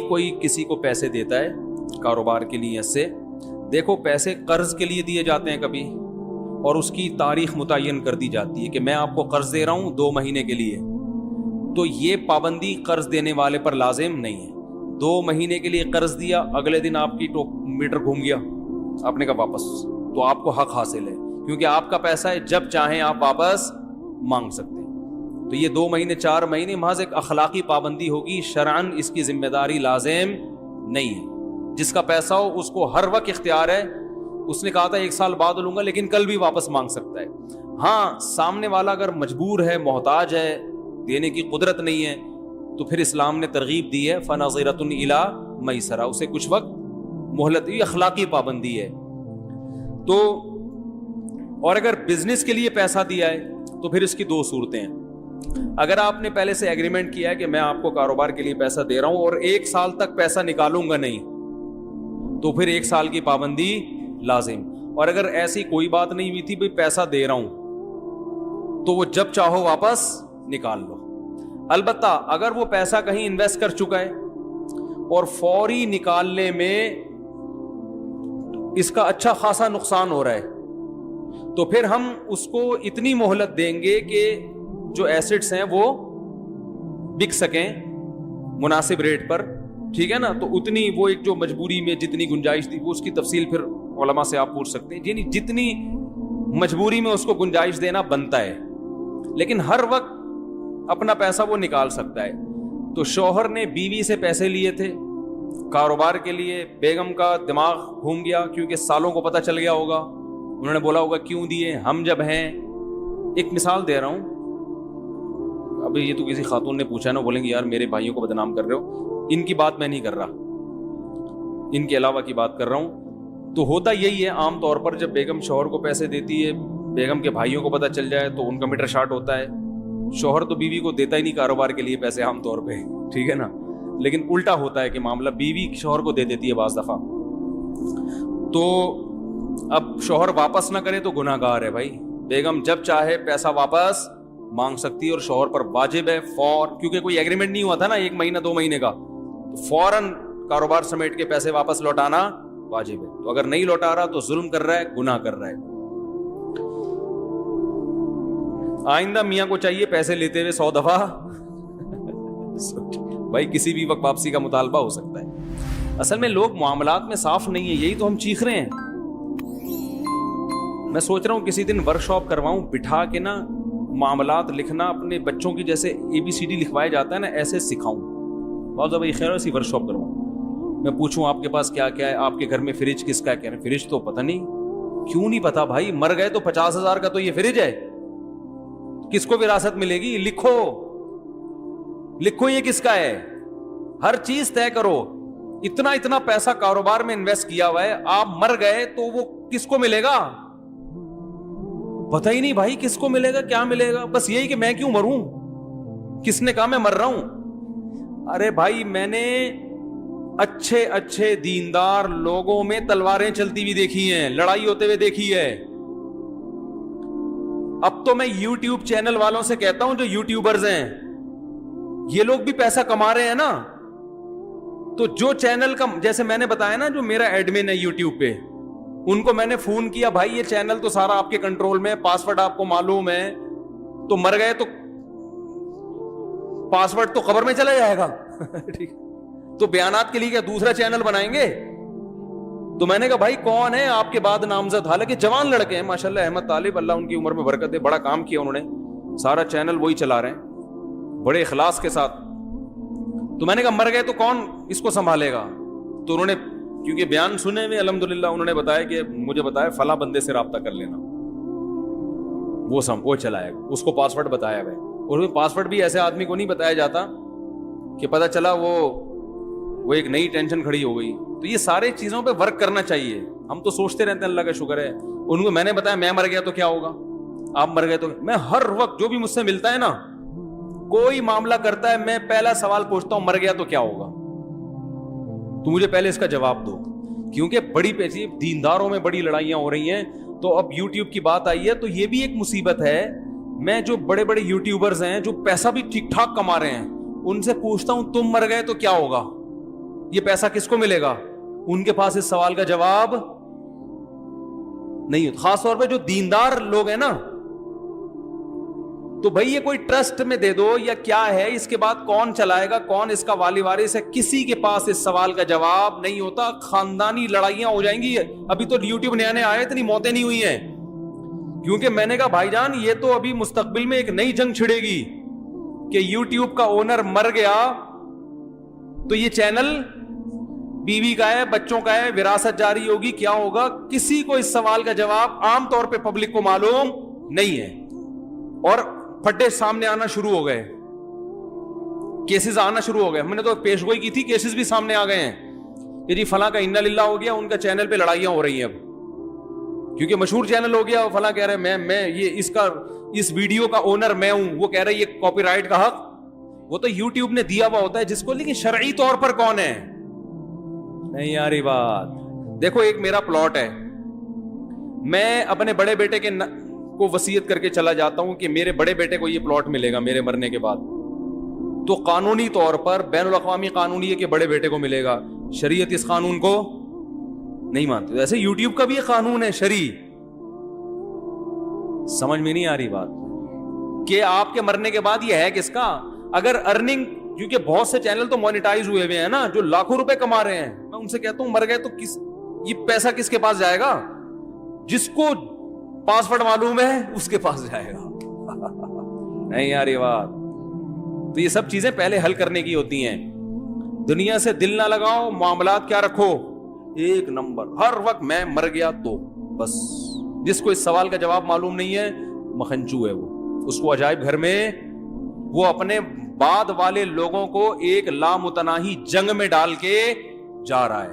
کوئی کسی کو پیسے دیتا ہے کاروبار کی نیت سے، دیکھو پیسے قرض کے لیے دیے جاتے ہیں کبھی، اور اس کی تاریخ متعین کر دی جاتی ہے کہ میں آپ کو قرض دے رہا ہوں 2 مہینے کے لیے، تو یہ پابندی قرض دینے والے پر لازم نہیں ہے۔ 2 مہینے کے لیے قرض دیا، اگلے دن آپ کی میٹر گھوم گیا، آپ نے کہا واپس، تو آپ کو حق حاصل ہے، کیونکہ آپ کا پیسہ ہے، جب چاہیں آپ واپس مانگ سکتے ہیں۔ تو یہ 2 مہینے 4 مہینے محض ایک اخلاقی پابندی ہوگی، شرعاً اس کی ذمہ داری لازم نہیں ہے۔ جس کا پیسہ ہو اس کو ہر وقت اختیار ہے، اس نے کہا تھا 1 سال بعد لوں گا لیکن کل بھی واپس مانگ سکتا ہے۔ ہاں سامنے والا اگر مجبور ہے، محتاج ہے، دینے کی قدرت نہیں ہے، تو پھر اسلام نے ترغیب دی ہے فنظرۃ الی میسرہ، اسے کچھ وقت مہلت، یہ اخلاقی پابندی ہے۔ تو اور اگر بزنس کے لیے پیسہ دیا ہے تو پھر اس کی 2 صورتیں ہیں۔ اگر آپ نے پہلے سے ایگریمنٹ کیا ہے کہ میں آپ کو کاروبار کے لیے پیسہ دے رہا ہوں اور 1 سال تک پیسہ نکالوں گا نہیں، تو پھر 1 سال کی پابندی لازم۔ اور اگر ایسی کوئی بات نہیں ہوئی تھی بھئی پیسہ دے رہا ہوں، تو وہ جب چاہو واپس نکال لو۔ البتہ اگر وہ پیسہ کہیں انویسٹ کر چکا ہے اور فوری نکالنے میں اس کا اچھا خاصا نقصان ہو رہا ہے، تو پھر ہم اس کو اتنی مہلت دیں گے کہ جو ایسٹس ہیں وہ بک سکیں مناسب ریٹ پر، ٹھیک ہے نا؟ تو اتنی وہ ایک جو مجبوری میں جتنی گنجائش تھی، وہ اس کی تفصیل پھر علماء سے آپ پوچھ سکتے ہیں، یعنی جتنی مجبوری میں اس کو گنجائش دینا بنتا ہے، لیکن ہر وقت اپنا پیسہ وہ نکال سکتا ہے۔ تو شوہر نے بیوی سے پیسے لیے تھے کاروبار کے لیے، بیگم کا دماغ گھوم گیا کیونکہ سالوں کو پتہ چل گیا ہوگا، انہوں نے بولا ہوگا کیوں دیے، ہم جب ہیں، ایک مثال دے رہا ہوں، ابھی یہ تو کسی خاتون نے پوچھا نا، بولیں گے یار میرے بھائیوں کو بدنام کر رہے ہو، ان کی بات میں نہیں کر رہا، ان کے علاوہ کی بات کر رہا ہوں۔ تو ہوتا یہی ہے عام طور پر، جب بیگم شوہر کو پیسے دیتی ہے، بیگم کے بھائیوں کو پتہ چل جائے تو ان کا میٹر شارٹ ہوتا ہے۔ شوہر تو بیوی کو دیتا ہی نہیں کاروبار کے لیے پیسے عام طور پہ، ٹھیک ہے نا، لیکن الٹا ہوتا ہے کہ معاملہ بیوی شوہر کو دے دیتی ہے بعض دفعہ۔ تو اب شوہر واپس نہ کرے تو گناہ گار ہے بھائی، بیگم جب چاہے پیسہ واپس مانگ سکتی ہے، اور شوہر پر واجب ہے کیونکہ کوئی ایگریمنٹ نہیں ہوا تھا نا 1 مہینہ 2 مہینے کا، تو فوراً کاروبار سمیٹ کے پیسے واپس لوٹانا واجب ہے۔ تو اگر نہیں لوٹا رہا تو ظلم کر رہا ہے، گناہ کر رہا ہے۔ آئندہ میاں کو چاہیے پیسے لیتے ہوئے 100 دفعہ بھائی کسی بھی وقت واپسی کا مطالبہ ہو سکتا ہے۔ اصل میں لوگ معاملات میں صاف نہیں ہیں، یہی تو ہم چیخ رہے ہیں۔ میں سوچ رہا ہوں کسی دن ورک شاپ کرواؤں، بٹھا کے نا معاملات لکھنا اپنے بچوں کی جیسے ABCD لکھوایا جاتا ہے نا، ایسے سکھاؤں۔ بہت بھائی خیر ایسی ورک شاپ کرواؤں، میں پوچھوں آپ کے پاس کیا کیا ہے، آپ کے گھر میں فریج کس کا ہے، کہہ رہے ہیں فریج تو پتہ نہیں۔ کیوں نہیں پتا بھائی؟ مر گئے تو 50,000 کا تو یہ فریج ہے، کس کو وراثت ملے گی؟ لکھو لکھو یہ کس کا ہے، ہر چیز طے کرو۔ اتنا پیسہ کاروبار میں انویسٹ کیا ہوا ہے، آپ مر گئے تو وہ کس کو ملے گا؟ پتہ ہی نہیں بھائی کس کو ملے گا، کیا ملے گا، بس یہی کہ میں کیوں مروں، کس نے کہا میں مر رہا ہوں؟ ارے بھائی میں نے اچھے دیندار لوگوں میں تلواریں چلتی ہوئی دیکھی ہیں، لڑائی ہوتے ہوئے دیکھی ہے۔ اب تو میں یوٹیوب چینل والوں سے کہتا ہوں جو یوٹیوبرز ہیں، یہ لوگ بھی پیسہ کما رہے ہیں نا، تو جو چینل کا، جیسے میں نے بتایا نا جو میرا ایڈمن ہے یوٹیوب پہ، ان کو میں نے فون کیا، بھائی یہ چینل تو سارا آپ کے کنٹرول میں، پاسورڈ آپ کو معلوم ہے، تو مر گئے تو پاسورڈ تو قبر میں چلا جائے گا ٹھیک، تو بیانات کے لیے کیا دوسرا چینل بنائیں گے؟ تو میں نے کہا بھائی کون ہے آپ کے بعد نامزد؟ حالانکہ جوان لڑکے ہیں ماشاءاللہ، احمد طالب، اللہ ان کی عمر میں برکت دے، بڑا کام کیا انہوں نے، سارا چینل وہی چلا رہے ہیں بڑے اخلاص کے ساتھ۔ تو میں نے کہا مر گئے تو کون اس کو سنبھالے گا؟ تو انہوں نے کیونکہ بیان سنے ہوئے الحمدللہ، انہوں نے بتایا کہ مجھے بتایا فلاں بندے سے رابطہ کر لینا، وہ چلائے گا، اس کو پاسورڈ بتایا گیا، اور پاسورڈ بھی ایسے آدمی کو نہیں بتایا جاتا کہ پتہ چلا وہ ایک نئی ٹینشن کھڑی ہو گئی۔ تو یہ سارے چیزوں پہ ورک کرنا چاہیے، ہم تو سوچتے رہتے ہیں اللہ کا شکر ہے۔ ان کو میں نے بتایا میں مر گیا تو کیا ہوگا، آپ مر گئے تو، میں ہر وقت جو بھی مجھ سے ملتا ہے نا، کوئی معاملہ کرتا ہے، میں پہلا سوال پوچھتا ہوں مر گیا تو کیا ہوگا، تو مجھے پہلے اس کا جواب دو، کیونکہ بڑی پیچیدہ دینداروں میں بڑی لڑائیاں ہو رہی ہیں۔ تو اب یوٹیوب کی بات آئی ہے تو یہ بھی ایک مصیبت ہے۔ میں جو بڑے بڑے یوٹیوبرز ہیں جو پیسہ بھی ٹھیک ٹھاک کما رہے ہیں، ان سے پوچھتا ہوں تم مر گئے تو کیا ہوگا، یہ پیسہ کس کو ملے گا؟ ان کے پاس اس سوال کا جواب نہیں ہوتا. خاص طور پہ جو دیندار لوگ ہیں نا, تو بھائی یہ کوئی ٹرسٹ میں دے دو یا کیا ہے, اس کے بعد کون چلائے گا, کون اس کا والی وارث ہے, کسی کے پاس اس سوال کا جواب نہیں ہوتا. خاندانی لڑائیاں ہو جائیں گی. ابھی تو یوٹیوب نیا نیا آیا, اتنی موتیں نہیں ہوئی ہیں, کیونکہ میں نے کہا بھائی جان یہ تو ابھی مستقبل میں ایک نئی جنگ چھڑے گی کہ یوٹیوب کا اونر مر گیا تو یہ چینل بیوی کا ہے, بچوں کا ہے, وراثت جاری ہوگی, کیا ہوگا؟ کسی کو اس سوال کا جواب عام طور پہ پبلک کو معلوم نہیں ہے. اور پھٹے سامنے آنا شروع ہو گئے, کیسز آنا شروع ہو گئے. ہم نے تو پیش گوئی کی تھی, کیسز بھی سامنے آ گئے ہیں کہ جی فلاں کا انا للہ ہو گیا, ان کا چینل پہ لڑائیاں ہو رہی ہیں اب, کیونکہ مشہور چینل ہو گیا. فلاں کہہ رہے میں یہ اس ویڈیو کا اونر میں ہوں, وہ کہہ رہے یہ کاپی رائٹ کا حق وہ تو یوٹیوب نے دیا ہوا ہوتا ہے جس کو, لیکن شرعی طور پر کون ہے؟ نہیں یاری بات. دیکھو ایک میرا پلاٹ ہے, میں اپنے بڑے بیٹے کے کو وصیت کر کے چلا جاتا ہوں کہ میرے بڑے بیٹے کو یہ پلاٹ ملے گا میرے مرنے کے بعد, تو قانونی طور پر بین الاقوامی قانون یہ کہ بڑے بیٹے کو ملے گا. شریعت اس قانون کو نہیں مانتے. ایسے یوٹیوب کا بھی ایک قانون ہے شرعی. سمجھ میں نہیں آ رہی بات کہ آپ کے مرنے کے بعد یہ ہے کس کا؟ اگر ارننگ, کیونکہ بہت سے چینل تو مونیٹائز ہوئے ہوئے ہیں نا, جو لاکھوں روپے کما رہے ہیں, میں ان سے کہتا ہوں مر گئے تو یہ پیسہ کس کے پاس جائے گا؟ جس کو پاسورڈ معلوم ہے اس کے پاس جائے گا. نہیں یار یہ بات, تو یہ سب چیزیں پہلے حل کرنے کی ہوتی ہیں. دنیا سے دل نہ لگاؤ, معاملات کیا رکھو ایک نمبر, ہر وقت میں مر گیا تو بس. جس کو اس سوال کا جواب معلوم نہیں ہے مکھنچو ہے وہ, اس کو عجائب گھر میں وہ اپنے بعد والے لوگوں کو ایک لامتناہی جنگ میں ڈال کے جا رہا ہے.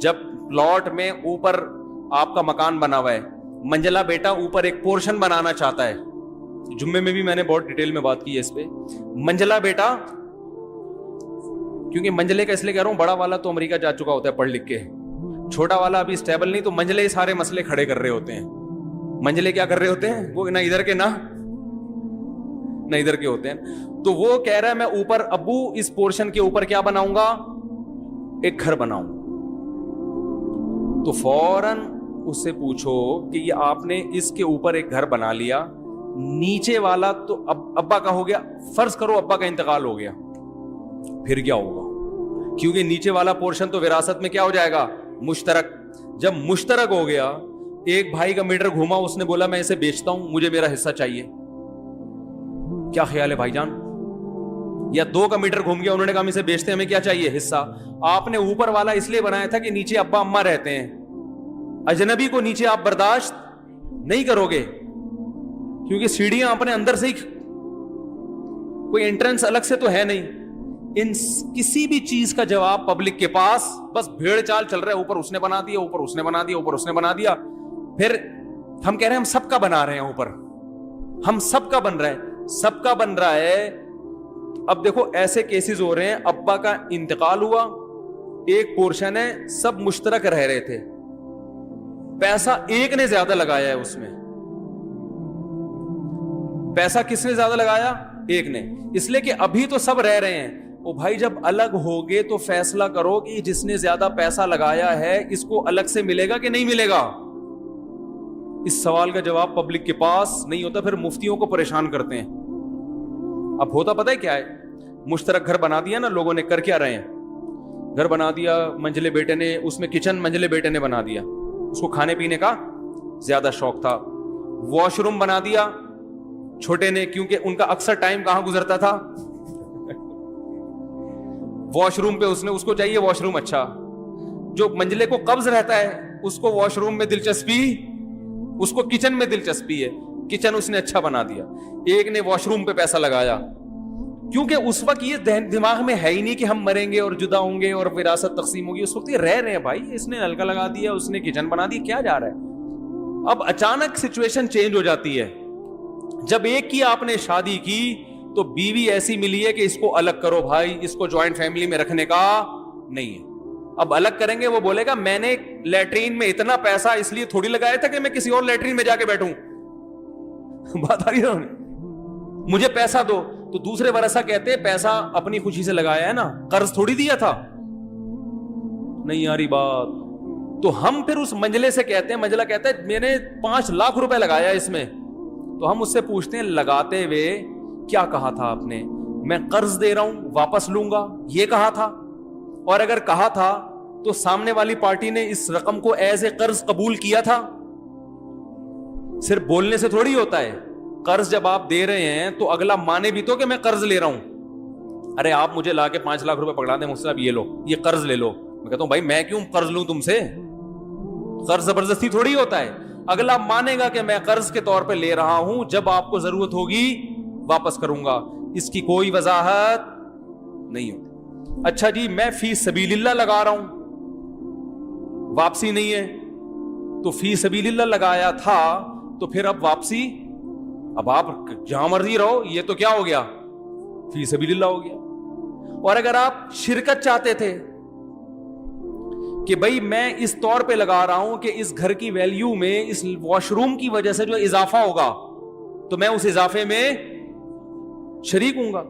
جب پلاٹ میں اوپر آپ کا مکان بنا ہوا ہے, منجلہ بیٹا اوپر ایک پورشن بنانا چاہتا ہے, جمعے میں بھی میں نے بہت ڈیٹیل میں بات کی ہے اس پہ. منجلہ بیٹا, کیونکہ منجلے کا اس لیے کہہ رہا ہوں, بڑا والا تو امریکہ جا چکا ہوتا ہے پڑھ لکھ کے, چھوٹا والا ابھی اسٹیبل نہیں, تو منجلے سارے مسئلے کھڑے کر رہے ہوتے ہیں. منجلے کیا کر رہے ہوتے ہیں, وہ نہ ادھر کے نہ ادھر کے ہوتے ہیں. تو وہ کہہ رہا ہے میں اوپر ابو اس پورشن کے اوپر کیا بناؤں گا, ایک گھر بناؤں. تو فوراً اس سے پوچھو کہ یہ آپ نے اس کے اوپر ایک گھر بنا لیا, نیچے والا تو ابا کا ہو گیا, فرض کرو ابا کا انتقال ہو گیا, پھر کیا ہوگا؟ کیونکہ نیچے والا پورشن تو وراثت میں کیا ہو جائے گا, مشترک. جب مشترک ہو گیا, ایک بھائی کا میٹر گھوما, اس نے بولا میں اسے بیچتا ہوں, مجھے میرا حصہ چاہیے. کیا خیال ہے بھائی جان؟ یا دو کا میٹر گھوم گیا, انہوں نے کہا ہم اسے بیچتے ہیں, ہمیں کیا چاہیے, حصہ. آپ نے اوپر والا اس لیے بنایا تھا کہ نیچے ابا اما رہتے ہیں, اجنبی کو نیچے آپ برداشت نہیں کرو گے, کیونکہ سیڑھیاں اپنے اندر سے ہی, کوئی انٹرنس الگ سے تو ہے نہیں. ان کسی بھی چیز کا جواب پبلک کے پاس بس بھیڑ چال چل رہا ہے, اوپر اس نے بنا دیا, اوپر اس نے بنا دیا, اوپر اس نے بنا دیا. پھر ہم کہہ رہے ہیں ہم سب کا بنا رہے ہیں, اوپر ہم سب کا بن رہا ہے, سب کا بن رہا ہے. اب دیکھو ایسے کیسز ہو رہے ہیں, ابا کا انتقال ہوا, ایک پورشن ہے, سب مشترک رہ رہے تھے, پیسہ ایک نے زیادہ لگایا ہے اس میں. پیسہ کس نے زیادہ لگایا؟ ایک نے. اس لیے کہ ابھی تو سب رہ رہے ہیں. او بھائی جب الگ ہوگے تو فیصلہ کرو کہ جس نے زیادہ پیسہ لگایا ہے اس کو الگ سے ملے گا کہ نہیں ملے گا. اس سوال کا جواب پبلک کے پاس نہیں ہوتا, پھر مفتیوں کو پریشان کرتے ہیں. اب ہوتا پتہ ہے کیا ہے, مشترک گھر بنا دیا نا لوگوں نے, کر کیا رہے ہیں, گھر بنا دیا, منجلے بیٹے نے اس میں کچن منجلے بیٹے نے بنا دیا, اس کو کھانے پینے کا زیادہ شوق تھا. واش روم بنا دیا چھوٹے نے, کیونکہ ان کا اکثر ٹائم کہاں گزرتا تھا, واش روم پہ. اس کو چاہیے واش روم اچھا. جو منجلے کو قبض رہتا ہے اس کو واش روم میں دلچسپی, اس کو کچن میں دلچسپی ہے, کچن اس نے اچھا بنا دیا. ایک نے واش روم پہ پیسہ لگایا, کیونکہ اس وقت یہ دماغ میں ہے ہی نہیں کہ ہم مریں گے اور جدا ہوں گے اور وراثت تقسیم ہوگی. اس وقت یہ رہ رہے ہیں بھائی, اس نے نلکا لگا دیا, اس نے کچن بنا دی, کیا جا رہا ہے. اب اچانک سچویشن چینج ہو جاتی ہے. جب ایک کی آپ نے شادی کی تو بیوی ایسی ملی ہے کہ اس کو الگ کرو بھائی, اس کو جوائنٹ فیملی میں رکھنے کا نہیں ہے. اب الگ کریں گے, وہ بولے گا میں نے لیٹرین میں اتنا پیسہ اس لیے تھوڑی لگایا تھا کہ میں کسی اور لیٹرین میں جا کے بیٹھوں. بات آ رہی ہے, مجھے پیسہ دو. تو دوسرے ورثہ کہتے ہیں پیسہ اپنی خوشی سے لگایا ہے نا, قرض تھوڑی دیا تھا. نہیں آ رہی بات. تو ہم پھر اس منجلے سے کہتے ہیں, منجلا کہتا ہے میں نے 5 لاکھ روپے لگایا اس میں, تو ہم اس سے پوچھتے ہیں لگاتے ہوئے کیا کہا تھا آپ نے؟ میں قرض دے رہا ہوں واپس لوں گا, یہ کہا تھا؟ اور اگر کہا تھا تو سامنے والی پارٹی نے اس رقم کو ایز اے قرض قبول کیا تھا؟ صرف بولنے سے تھوڑی ہوتا ہے. قرض جب آپ دے رہے ہیں تو اگلا مانے بھی تو کہ میں قرض لے رہا ہوں. ارے آپ مجھے لا کے 5 لاکھ روپے پکڑا دیں مجھ سے, اب یہ لو, یہ قرض لے لو. میں کہتا ہوں بھائی میں کیوں قرض لوں تم سے؟ قرض زبردستی تھوڑی ہوتا ہے. اگلا مانے گا کہ میں قرض کے طور پہ لے رہا ہوں, جب آپ کو ضرورت ہوگی واپس کروں گا. اس کی کوئی وضاحت نہیں ہوتی. اچھا جی میں فی سبیل اللہ لگا رہا ہوں, واپسی نہیں ہے, تو فی سبیل اللہ لگایا تھا تو پھر اب واپسی, اب آپ جہاں مرضی رہو, یہ تو کیا ہو گیا؟ فی سبیل اللہ ہو گیا. اور اگر آپ شرکت چاہتے تھے کہ بھائی میں اس طور پہ لگا رہا ہوں کہ اس گھر کی ویلیو میں اس واش روم کی وجہ سے جو اضافہ ہوگا تو میں اس اضافے میں شریک ہوں گا,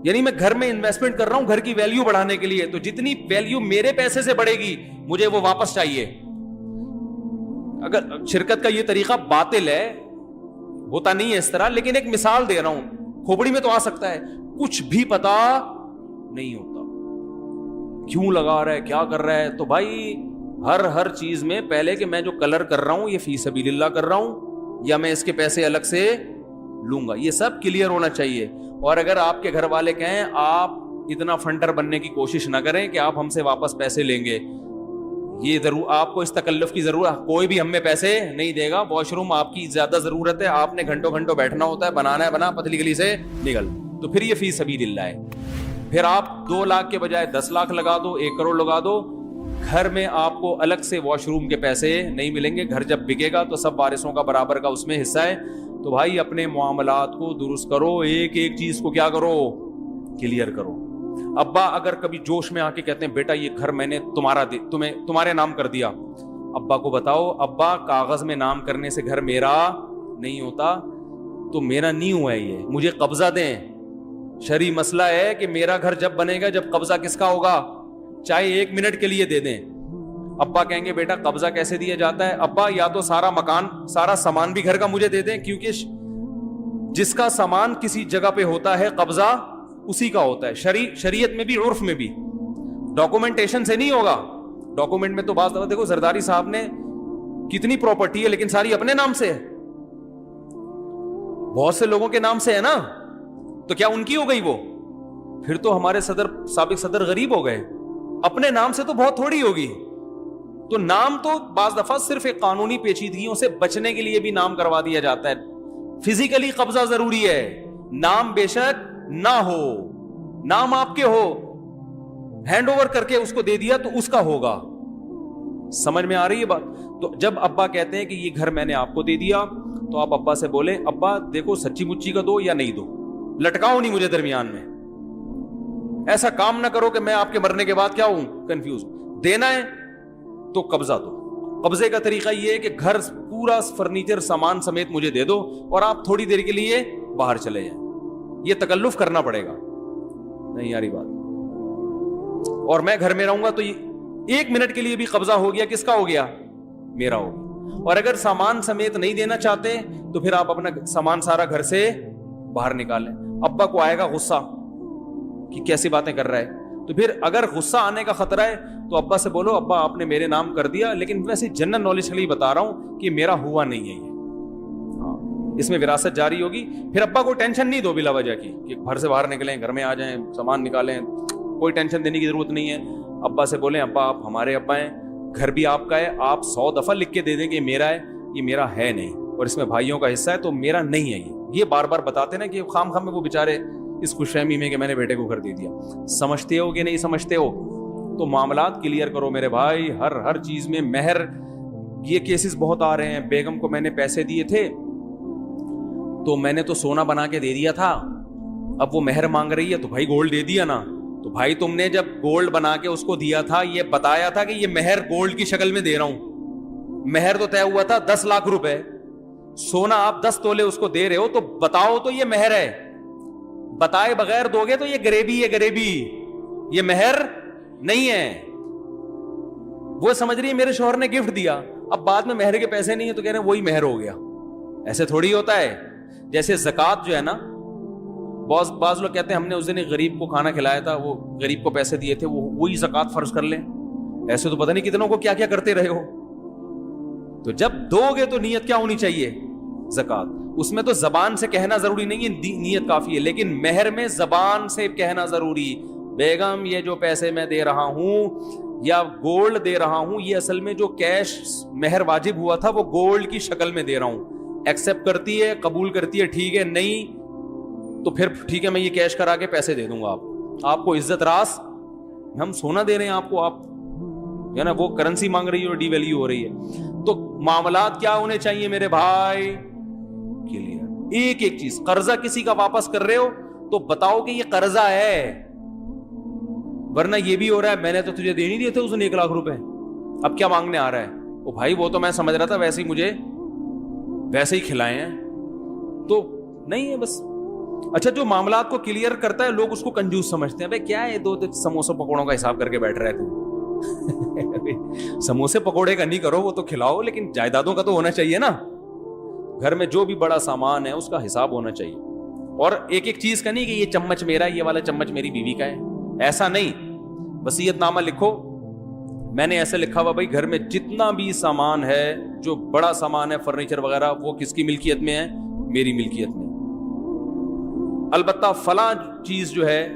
یعنی میں گھر میں انویسٹمنٹ کر رہا ہوں گھر کی ویلیو بڑھانے کے لیے, تو جتنی ویلیو میرے پیسے سے بڑھے گی مجھے وہ واپس چاہیے. اگر شرکت کا یہ طریقہ باطل ہے, ہوتا نہیں ہے اس طرح, لیکن ایک مثال دے رہا ہوں, کھوپڑی میں تو آ سکتا ہے, کچھ بھی پتا نہیں ہوتا کیوں لگا رہا ہے, کیا کر رہا ہے. تو بھائی ہر چیز میں پہلے کہ میں جو کلر کر رہا ہوں یہ فی سبیل اللہ کر رہا ہوں یا میں اس کے پیسے الگ سے لوں گا, یہ سب کلیئر ہونا چاہیے. اور اگر آپ کے گھر والے کہیں آپ اتنا فنڈر بننے کی کوشش نہ کریں کہ آپ ہم سے واپس پیسے لیں گے, یہ ضرور آپ کو اس تکلف کی ضرورت, کوئی بھی ہم میں پیسے نہیں دے گا. واش روم آپ کی زیادہ ضرورت ہے, آپ نے گھنٹوں گھنٹوں بیٹھنا ہوتا ہے, بنانا ہے بنا, پتلی گلی سے نکل, تو پھر یہ فی سبیل اللہ ہے. پھر آپ 2 لاکھ کے بجائے 10 لاکھ لگا دو, 1 کروڑ لگا دو, گھر میں آپ کو الگ سے واش روم کے پیسے نہیں ملیں گے. گھر جب بکے گا تو سب وارثوں کا برابر کا اس میں حصہ ہے. تو بھائی اپنے معاملات کو درست کرو, ایک ایک چیز کو کیا کرو, کلیئر کرو. ابا اگر کبھی جوش میں آ کے کہتے ہیں بیٹا یہ گھر میں نے تمہارے نام کر دیا, ابا کو بتاؤ ابا کاغذ میں نام کرنے سے گھر میرا نہیں ہوتا, تو میرا نہیں ہوا ہے, یہ مجھے قبضہ دیں. شرعی مسئلہ ہے کہ میرا گھر جب بنے گا جب قبضہ کس کا ہوگا, چاہے 1 منٹ کے لیے دے دیں. ابا کہیں گے بیٹا قبضہ کیسے دیا جاتا ہے؟ ابا یا تو سارا مکان سارا سامان بھی گھر کا مجھے دے دیں, کیونکہ جس کا سامان کسی جگہ پہ ہوتا ہے قبضہ اسی کا ہوتا ہے. شریعت میں بھی عرف میں بھی ڈاکومنٹیشن سے نہیں ہوگا. ڈاکومنٹ میں تو بعض دفعہ دیکھو زرداری صاحب نے کتنی پراپرٹی ہے لیکن ساری اپنے نام سے ہے, بہت سے لوگوں کے نام سے ہے نا, تو کیا ان کی ہو گئی وہ؟ پھر تو ہمارے سابق صدر غریب ہو گئے. اپنے نام سے تو بہت تھوڑی ہوگی. تو نام تو بعض دفعہ صرف ایک قانونی پیچیدگیوں سے بچنے کے لیے بھی نام کروا دیا جاتا ہے. فزیکلی قبضہ ضروری ہے, نام بے شک نہ ہو, نام آپ کے ہو, ہینڈ اوور کر کے اس کو دے دیا تو اس کا ہوگا. سمجھ میں آ رہی ہے بات؟ تو جب ابا کہتے ہیں کہ یہ گھر میں نے آپ کو دے دیا, تو آپ ابا سے بولیں ابا دیکھو سچی مچی کا دو یا نہیں دو, لٹکاؤ نہیں مجھے درمیان میں. ایسا کام نہ کرو کہ میں آپ کے مرنے کے بعد کیا ہوں, کنفیوز. دینا ہے تو قبضہ دو. قبضے کا طریقہ یہ ہے کہ گھر پورا فرنیچر سامان سمیت مجھے دے دو اور آپ تھوڑی دیر کے لیے باہر چلے جائیں. یہ تکلف کرنا پڑے گا, نہیں یاری بات. اور میں گھر میں رہوں گا تو 1 منٹ کے لیے بھی قبضہ ہو گیا, کس کا ہو گیا؟ میرا ہو گیا. اور اگر سامان سمیت نہیں دینا چاہتے تو پھر آپ اپنا سامان سارا گھر سے باہر نکالیں. ابا کو آئے گا غصہ کہ کیسی باتیں کر رہا ہے, تو پھر اگر غصہ آنے کا خطرہ ہے تو ابا سے بولو ابا آپ نے میرے نام کر دیا, لیکن ویسے جنرل نالج کے لیے بتا رہا ہوں کہ میرا ہوا نہیں ہے, یہ اس میں وراثت جاری ہوگی. پھر ابا کو ٹینشن نہیں دو بلا وجہ کی کہ گھر سے باہر نکلیں, گھر میں آ جائیں, سامان نکالیں, کوئی ٹینشن دینے کی ضرورت نہیں ہے. ابا سے بولیں ابا آپ ہمارے ابا ہیں, گھر بھی آپ کا ہے, آپ 100 دفعہ لکھ کے دے دیں کہ یہ میرا ہے, یہ میرا ہے نہیں, اور اس میں بھائیوں کا حصہ ہے تو میرا نہیں ہے. یہ بار بار بتاتے نا کہ خام میں وہ بیچارے اس خوش فہمی میں کہ میں نے بیٹے کو گھر دے دیا. سمجھتے ہو کہ نہیں سمجھتے ہو؟ تو معاملات کلیئر کرو میرے بھائی. ہر چیز میں مہر, یہ کیسز بہت آ رہے ہیں. بیگم کو میں نے پیسے دیے تھے تو میں نے تو سونا بنا کے دے دیا تھا, اب وہ مہر مانگ رہی ہے تو بھائی گولڈ دے دیا نا. تو بھائی تم نے جب گولڈ بنا کے اس کو دیا تھا, یہ بتایا تھا کہ یہ مہر گولڈ کی شکل میں دے رہا ہوں. مہر تو طے ہوا تھا 10 لاکھ روپے, سونا آپ 10 تولے اس کو دے رہے ہو, تو بتاؤ تو یہ مہر ہے. بتائے بغیر دو گے تو یہ گریبی ہے, گریبی, یہ مہر نہیں ہے. وہ سمجھ رہی ہے میرے شوہر نے گفٹ دیا, اب بعد میں مہر کے پیسے نہیں ہے تو کہہ رہے ہیں وہی مہر ہو گیا. ایسے تھوڑی ہوتا ہے. جیسے زکوٰۃ جو ہے نا, بعض لوگ کہتے ہیں ہم نے اس دن ایک غریب کو کھانا کھلایا تھا, وہ غریب کو پیسے دیے تھے, وہی زکوٰۃ فرض کر لیں. ایسے تو پتہ نہیں کتنوں کو کیا کیا کرتے رہے ہو. تو جب دو گے تو نیت کیا ہونی چاہیے؟ زکوٰۃ. اس میں تو زبان سے کہنا ضروری نہیں ہے, نیت کافی ہے, لیکن مہر میں زبان سے کہنا ضروری. بیگم یہ جو پیسے میں دے رہا ہوں یا گولڈ دے رہا ہوں, یہ اصل میں جو کیش مہر واجب ہوا تھا وہ گولڈ کی شکل میں دے رہا ہوں. ایکسپٹ کرتی ہے, قبول کرتی ہے, ٹھیک ہے, نہیں تو پھر ٹھیک ہے میں یہ کیش کرا کے پیسے دے دوں گا آپ کو عزت راس. ہم سونا دے رہے ہیں آپ کو, آپ ہے نا وہ کرنسی مانگ رہی ہے اور ڈی ویلیو ہو رہی ہے. تو معاملات کیا ہونے چاہیے میرے بھائی؟ کلیئر. ایک ایک چیز. قرضہ کسی کا واپس کر رہے ہو تو بتاؤ کہ یہ قرضہ ہے, ورنہ یہ بھی ہو رہا ہے میں نے تو تجھے دے نہیں دیے تھے اس نے 1 لاکھ روپے, اب کیا مانگنے آ رہا ہے؟ او بھائی وہ تو میں سمجھ رہا تھا ویسے ہی مجھے ویسے ہی کھلائے ہیں, تو نہیں ہے بس. اچھا جو معاملات کو کلیئر کرتا ہے لوگ اس کو کنجوس سمجھتے ہیں. بھائی کیا ہے 2 سموسے پکوڑوں کا حساب کر کے بیٹھ رہا ہے تو سموسے پکوڑے کا نہیں کرو, وہ تو کھلاؤ, لیکن جائیدادوں کا تو ہونا چاہیے نا. گھر میں جو بھی بڑا سامان ہے اس کا حساب ہونا چاہیے. اور ایک ایک چیز کا نہیں کہ یہ چمچ میرا, یہ والا چمچ میری بیوی کا ہے, ایسا نہیں. وصیت نامہ لکھو, میں نے ایسے لکھا ہوا بھائی گھر میں جتنا بھی سامان ہے, جو بڑا سامان ہے فرنیچر وغیرہ, وہ کس کی ملکیت میں ہے؟ میری ملکیت میں. البتہ فلاں چیز جو ہے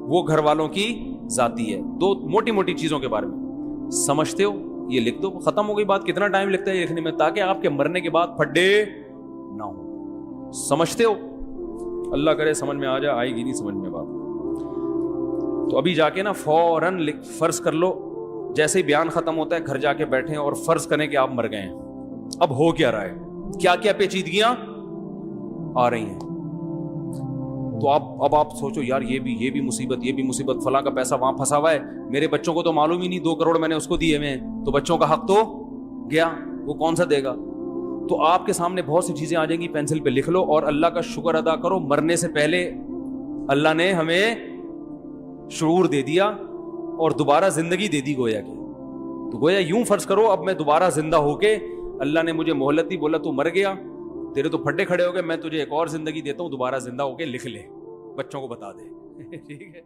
وہ گھر والوں کی ذاتی ہے. 2 موٹی موٹی چیزوں کے بارے میں سمجھتے ہو, یہ لکھ دو, ختم ہو گئی بات. کتنا ٹائم لگتا ہے لکھنے میں تاکہ آپ کے مرنے کے بعد پھڈے نہ ہو. سمجھتے ہو؟ اللہ کرے سمجھ میں آ جائے, آئے گی نہیں سمجھ میں بات تو ابھی جا کے نا فوراً فرض کر لو, جیسے ہی بیان ختم ہوتا ہے گھر جا کے بیٹھیں اور فرض کریں کہ آپ مر گئے ہیں. اب ہو کیا رہا ہے, کیا کیا پیچیدگیاں آ رہی ہیں. تو اب آپ سوچو یار یہ بھی مصیبت, فلاں کا پیسہ وہاں پھنسا ہوا ہے, میرے بچوں کو تو معلوم ہی نہیں 2 کروڑ میں نے اس کو دیے میں, تو بچوں کا حق تو گیا, وہ کون سا دے گا. تو آپ کے سامنے بہت سی چیزیں آ جائیں گی, پینسل پہ لکھ لو اور اللہ کا شکر ادا کرو مرنے سے پہلے اللہ نے ہمیں شعور دے دیا اور دوبارہ زندگی دے دی گویا کی. تو گویا یوں فرض کرو اب میں دوبارہ زندہ ہو کے, اللہ نے مجھے مہلت دی, بولا تو مر گیا, تیرے تو پھڈے کھڑے ہو گئے, میں تجھے ایک اور زندگی دیتا ہوں, دوبارہ زندہ ہو کے لکھ لے, بچوں کو بتا دے. ٹھیک ہے.